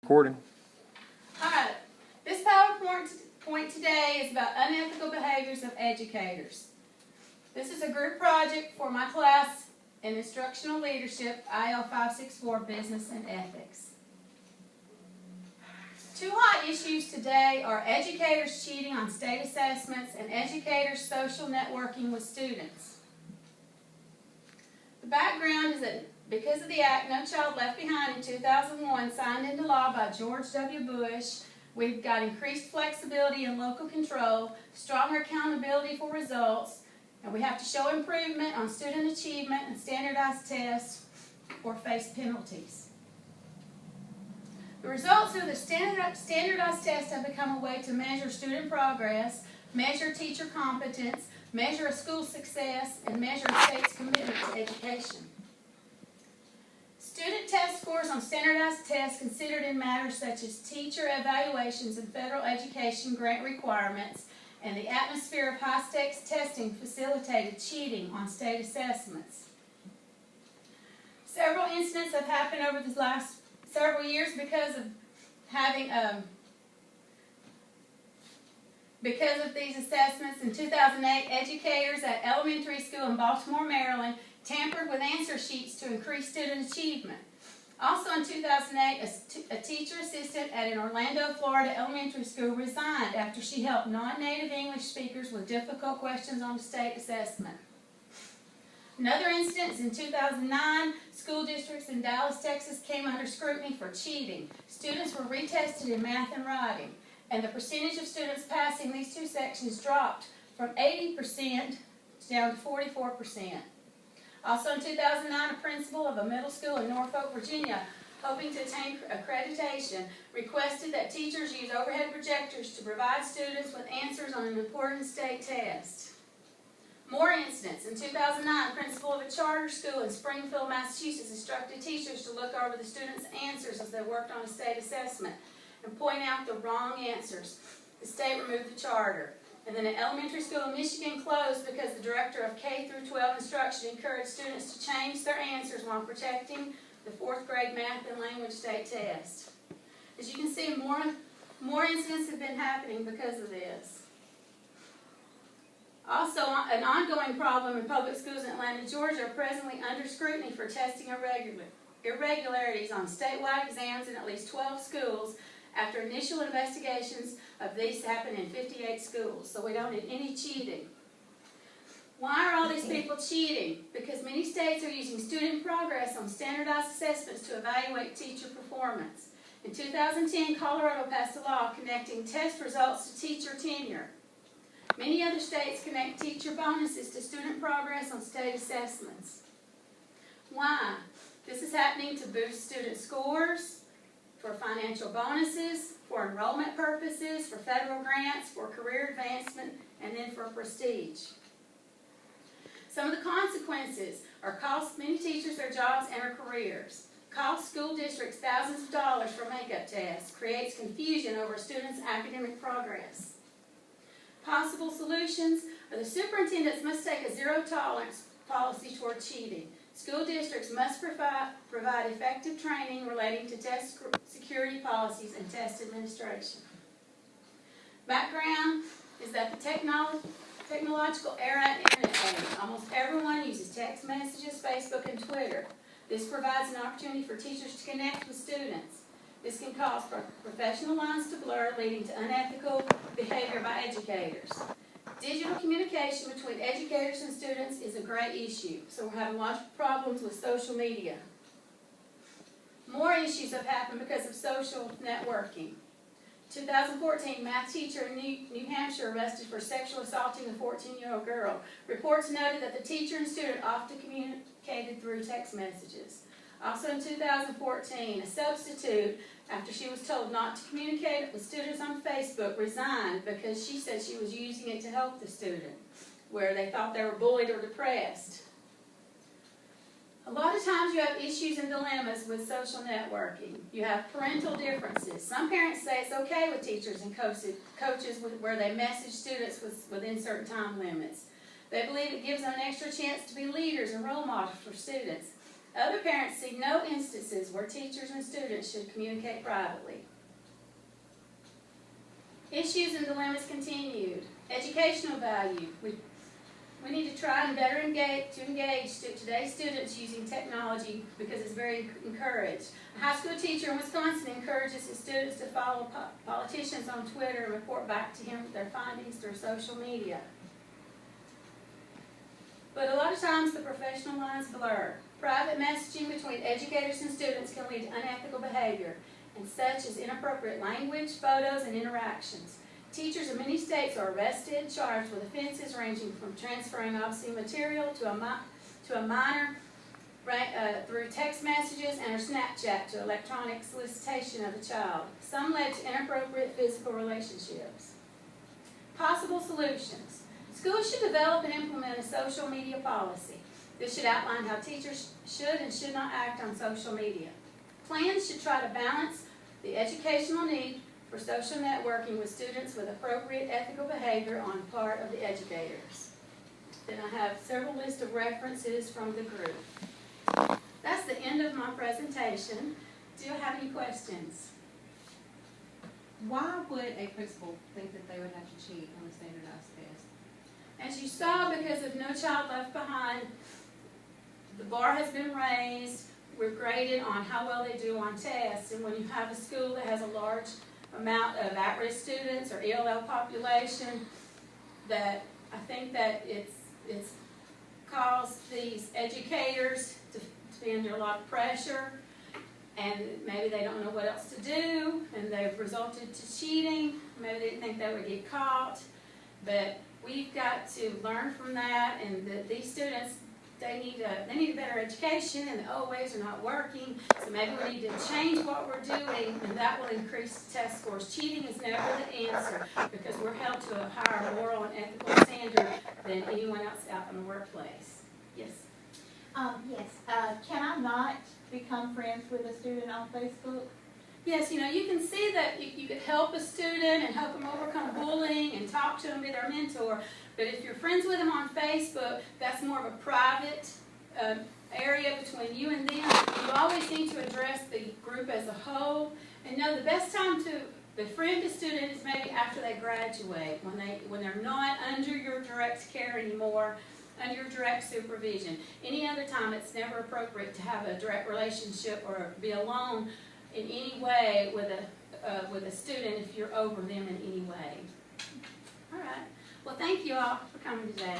Recording. Alright, this PowerPoint today is about unethical behaviors of educators. This is a group project for my class in Instructional Leadership, IL 564, Business and Ethics. Two hot issues today are educators cheating on state assessments and educators social networking with students. The background is that because of the act No Child Left Behind in 2001, signed into law by George W. Bush, we've got increased flexibility and local control, stronger accountability for results, and we have to show improvement on student achievement and standardized tests or face penalties. The results of the standardized tests have become a way to measure student progress, measure teacher competence, measure a school's success, and measure a state's commitment to education. Student test scores on standardized tests considered in matters such as teacher evaluations and federal education grant requirements, and the atmosphere of high-stakes testing facilitated cheating on state assessments. Several incidents have happened over the last several years because of these assessments. In 2008, educators at elementary school in Baltimore, Maryland, tampered with answer sheets to increase student achievement. Also in 2008, a teacher assistant at an Orlando, Florida elementary school resigned after she helped non-native English speakers with difficult questions on a state assessment. Another instance, in 2009, school districts in Dallas, Texas came under scrutiny for cheating. Students were retested in math and writing, and the percentage of students passing these two sections dropped from 80% down to 44%. Also in 2009, a principal of a middle school in Norfolk, Virginia, hoping to attain accreditation, requested that teachers use overhead projectors to provide students with answers on an important state test. More incidents. In 2009, a principal of a charter school in Springfield, Massachusetts, instructed teachers to look over the students' answers as they worked on a state assessment and point out the wrong answers. The state removed the charter. And then an elementary school in Michigan closed because the director of K-12 instruction encouraged students to change their answers while protecting the 4th grade math and language state test. As you can see, more incidents have been happening because of this. Also, an ongoing problem in public schools in Atlanta, Georgia, are presently under scrutiny for testing irregularities on statewide exams in at least 12 schools, after initial investigations of these happened in 58 schools, so we don't need any cheating. Why are all these people cheating? Because many states are using student progress on standardized assessments to evaluate teacher performance. In 2010, Colorado passed a law connecting test results to teacher tenure. Many other states connect teacher bonuses to student progress on state assessments. Why? This is happening to boost student scores, for financial bonuses, for enrollment purposes, for federal grants, for career advancement, and then for prestige. Some of the consequences are cost many teachers their jobs and their careers, cost school districts thousands of dollars for makeup tests, creates confusion over students' academic progress. Possible solutions are the superintendents must take a zero-tolerance policy toward cheating. School districts must provide effective training relating to test security policies and test administration. Background is that the technological era and internet age, almost everyone uses text messages, Facebook, and Twitter. This provides an opportunity for teachers to connect with students. This can cause professional lines to blur, leading to unethical behavior by educators. Digital communication between educators and students is a great issue, so we're having lots of problems with social media. More issues have happened because of social networking. 2014, math teacher in New Hampshire arrested for sexually assaulting a 14-year-old girl. Reports noted that the teacher and student often communicated through text messages. Also in 2014, a substitute, after she was told not to communicate with students on Facebook, resigned because she said she was using it to help the student, where they thought they were bullied or depressed. A lot of times you have issues and dilemmas with social networking. You have parental differences. Some parents say it's okay with teachers and coaches where they message students within certain time limits. They believe it gives them an extra chance to be leaders and role models for students. Other parents see no instances where teachers and students should communicate privately. Issues and dilemmas continued. Educational value. We need to try and better engage today's students using technology because it's very encouraged. A high school teacher in Wisconsin encourages his students to follow politicians on Twitter and report back to him their findings through social media. But a lot of times the professional lines blur. Private messaging between educators and students can lead to unethical behavior, and such as inappropriate language, photos, and interactions. Teachers in many states are arrested, charged with offenses ranging from transferring obscene material to a minor through text messages and or Snapchat to electronic solicitation of a child. Some led to inappropriate physical relationships. Possible solutions. Schools should develop and implement a social media policy. This should outline how teachers should and should not act on social media. Plans should try to balance the educational need for social networking with students with appropriate ethical behavior on the part of the educators. Then I have several lists of references from the group. That's the end of my presentation. Do you have any questions? Why would a principal think that they would have to cheat on a standardized test? As you saw, because of No Child Left Behind, the bar has been raised. We're graded on how well they do on tests, and when you have a school that has a large amount of at-risk students or ELL population, that I think that it's caused these educators to be under a lot of pressure, and maybe they don't know what else to do, and they've resulted to cheating. Maybe they didn't think they would get caught, but we've got to learn from that, and that these students, they need a better education, and the old ways are not working. So maybe we need to change what we're doing, and that will increase test scores. Cheating is never the answer because we're held to a higher moral and ethical standard than anyone else out in the workplace. Yes. Can I not become friends with a student on Facebook? Yes, you know, you can see that you could help a student and help them overcome bullying and talk to them, be their mentor. But if you're friends with them on Facebook, that's more of a private area between you and them. You always need to address the group as a whole. And know the best time to befriend a student is maybe after they graduate, when they're not under your direct care anymore, under your direct supervision. Any other time, it's never appropriate to have a direct relationship or be alone in any way with a student if you're over them in any way. All right. Well, thank you all for coming today.